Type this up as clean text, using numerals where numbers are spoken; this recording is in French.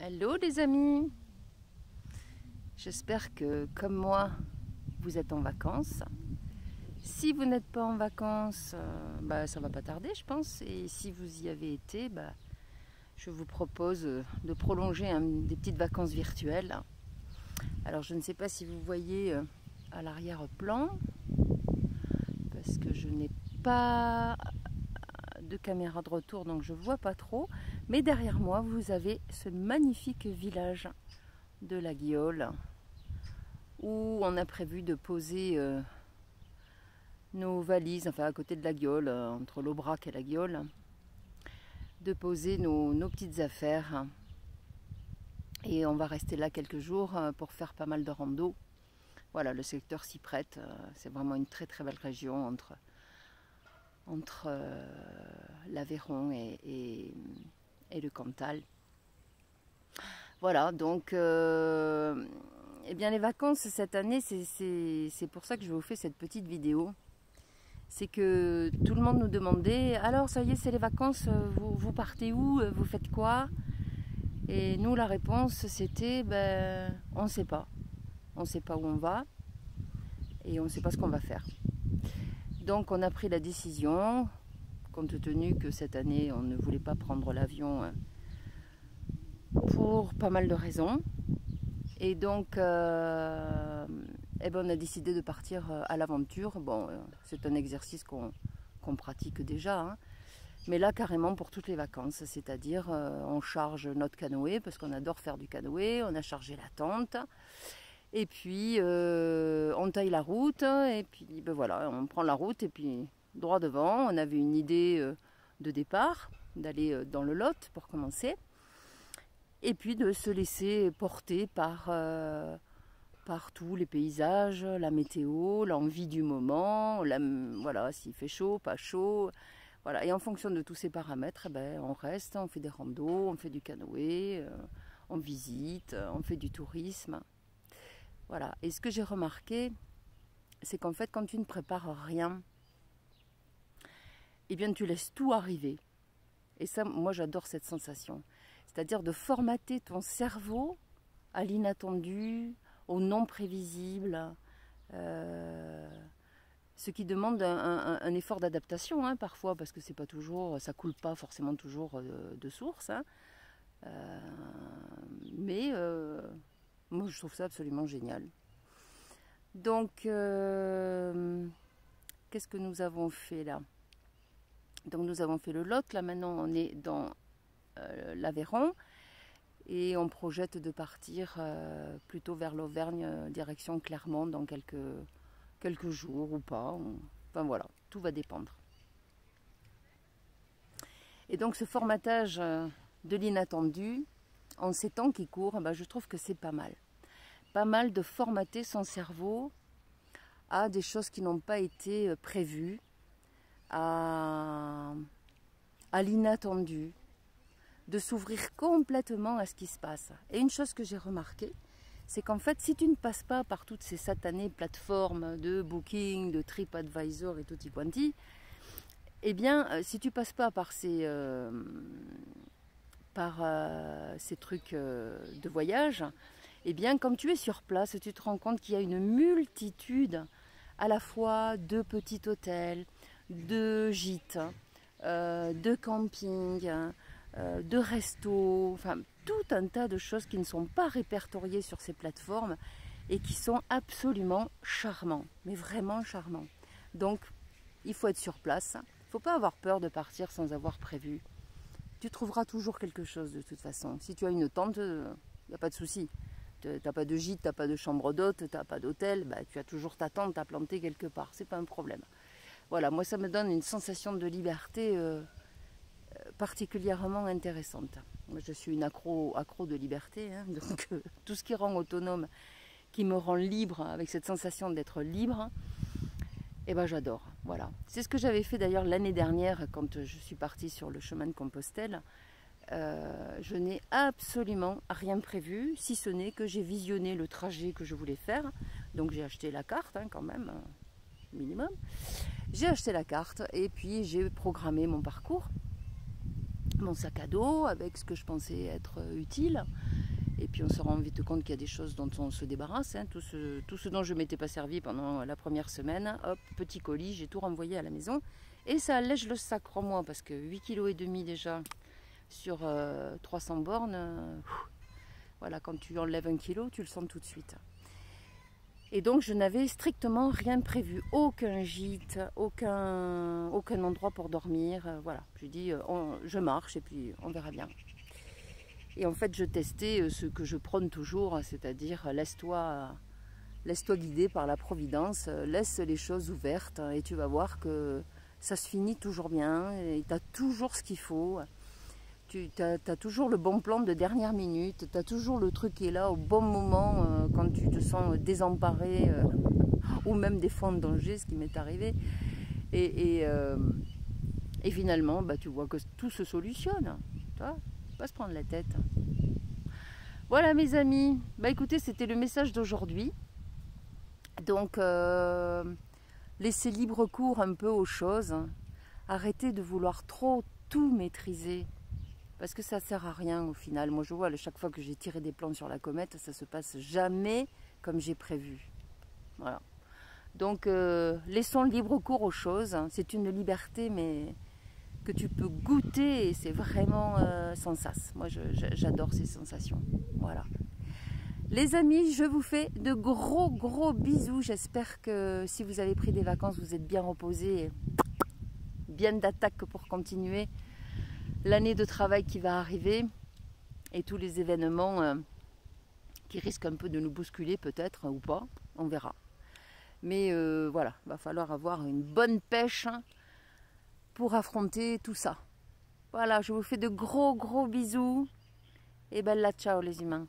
Hello les amis, j'espère que comme moi vous êtes en vacances. Si vous n'êtes pas en vacances, ça va pas tarder je pense, et si vous y avez été, je vous propose de prolonger des petites vacances virtuelles. Alors je ne sais pas si vous voyez à l'arrière-plan, parce que je n'ai pas de caméra de retour donc je vois pas trop, mais derrière moi vous avez ce magnifique village de la Guiole où on a prévu de poser nos valises, enfin à côté de la Guiole, entre l'Aubrac et la Guiole, de poser nos petites affaires, et on va rester là quelques jours pour faire pas mal de rando. Voilà, le secteur s'y prête, c'est vraiment une très très belle région entre l'Aveyron et le Cantal. Voilà, donc eh bien les vacances cette année, c'est pour ça que je vous fais cette petite vidéo. C'est que tout le monde nous demandait, alors ça y est, c'est les vacances, vous partez où, vous faites quoi? Et nous la réponse c'était, on ne sait pas. On ne sait pas où on va et on ne sait pas ce qu'on va faire. Donc on a pris la décision, compte tenu que cette année on ne voulait pas prendre l'avion pour pas mal de raisons. Et donc on a décidé de partir à l'aventure. Bon, c'est un exercice qu'on pratique déjà, hein. Mais là carrément pour toutes les vacances, c'est-à-dire on charge notre canoë, parce qu'on adore faire du canoë, on a chargé la tente, et puis on taille la route, et puis voilà, on prend la route, et puis droit devant. On avait une idée de départ, d'aller dans le Lot pour commencer, et puis de se laisser porter par tous les paysages, la météo, l'envie du moment, voilà, s'il fait chaud, pas chaud, voilà. Et en fonction de tous ces paramètres, on reste, on fait des randos, on fait du canoë, on visite, on fait du tourisme, voilà. Et ce que j'ai remarqué, c'est qu'en fait, quand tu ne prépares rien, eh bien tu laisses tout arriver. Et ça, moi j'adore cette sensation, c'est-à-dire de formater ton cerveau à l'inattendu, au non prévisible, ce qui demande un effort d'adaptation, hein, parfois, parce que c'est pas toujours, ça coule pas forcément toujours de source, hein. Mais moi je trouve ça absolument génial. Donc qu'est-ce que nous avons fait là? Donc nous avons fait le Lot, là maintenant on est dans l'Aveyron, et on projette de partir plutôt vers l'Auvergne, direction Clermont, dans quelques jours ou pas. Enfin voilà, tout va dépendre. Et donc ce formatage de l'inattendu, en ces temps qui courent, je trouve que c'est pas mal. Pas mal de formater son cerveau à des choses qui n'ont pas été prévues, à l'inattendu, de s'ouvrir complètement à ce qui se passe. Et une chose que j'ai remarqué, c'est qu'en fait, si tu ne passes pas par toutes ces satanées plateformes de Booking, de TripAdvisor et tutti quanti, eh bien, si tu passes pas par ces trucs de voyage, eh bien, quand tu es sur place, tu te rends compte qu'il y a une multitude à la fois de petits hôtels, de gîtes, de campings, de restos, enfin tout un tas de choses qui ne sont pas répertoriées sur ces plateformes et qui sont absolument charmants, mais vraiment charmants. Donc il faut être sur place, il ne faut pas avoir peur de partir sans avoir prévu. Tu trouveras toujours quelque chose de toute façon. Si tu as une tente, il n'y a pas de souci. Tu n'as pas de gîte, tu n'as pas de chambre d'hôte, tu n'as pas d'hôtel, tu as toujours ta tente à planter quelque part, c'est pas un problème. Voilà, moi ça me donne une sensation de liberté particulièrement intéressante. Moi, je suis une accro de liberté, hein, donc tout ce qui rend autonome, qui me rend libre, avec cette sensation d'être libre, j'adore. Voilà. C'est ce que j'avais fait d'ailleurs l'année dernière quand je suis partie sur le chemin de Compostelle. Je n'ai absolument rien prévu, si ce n'est que j'ai visionné le trajet que je voulais faire. Donc j'ai acheté la carte, hein, quand même, minimum. J'ai acheté la carte et puis j'ai programmé mon parcours. mon sac à dos avec ce que je pensais être utile. Et puis on se rend vite compte qu'il y a des choses dont on se débarrasse. Hein. Tout ce dont je ne m'étais pas servi pendant la première semaine, hop, petit colis, j'ai tout renvoyé à la maison. Et ça allège le sac, crois-moi, parce que 8,5 kg déjà sur 300 bornes, voilà, quand tu enlèves 1 kilo, tu le sens tout de suite. Et donc je n'avais strictement rien de prévu, aucun gîte, aucun endroit pour dormir. Voilà, je dis je marche et puis on verra bien. Et en fait je testais ce que je prône toujours, c'est-à-dire laisse-toi guider par la providence, laisse les choses ouvertes et tu vas voir que ça se finit toujours bien et tu as toujours ce qu'il faut. Tu as toujours le bon plan de dernière minute, tu as toujours le truc qui est là au bon moment quand tu te sens désemparé ou même des fois en danger, ce qui m'est arrivé. Et finalement, bah, tu vois que tout se solutionne. Tu vois, pas se prendre la tête. Voilà mes amis, bah écoutez, c'était le message d'aujourd'hui. Donc, laissez libre cours un peu aux choses. Arrêtez de vouloir trop tout maîtriser. Parce que ça ne sert à rien au final. Moi je vois, chaque fois que j'ai tiré des plans sur la comète, ça ne se passe jamais comme j'ai prévu. Voilà. Donc laissons libre cours aux choses. C'est une liberté mais que tu peux goûter et c'est vraiment sans sas. Moi j'adore ces sensations. Voilà. Les amis, je vous fais de gros bisous. J'espère que si vous avez pris des vacances, vous êtes bien reposés. Bien d'attaque pour continuer l'année de travail qui va arriver et tous les événements qui risquent un peu de nous bousculer peut-être ou pas, on verra. Mais voilà, il va falloir avoir une bonne pêche pour affronter tout ça. Voilà, je vous fais de gros bisous et bella ciao les humains.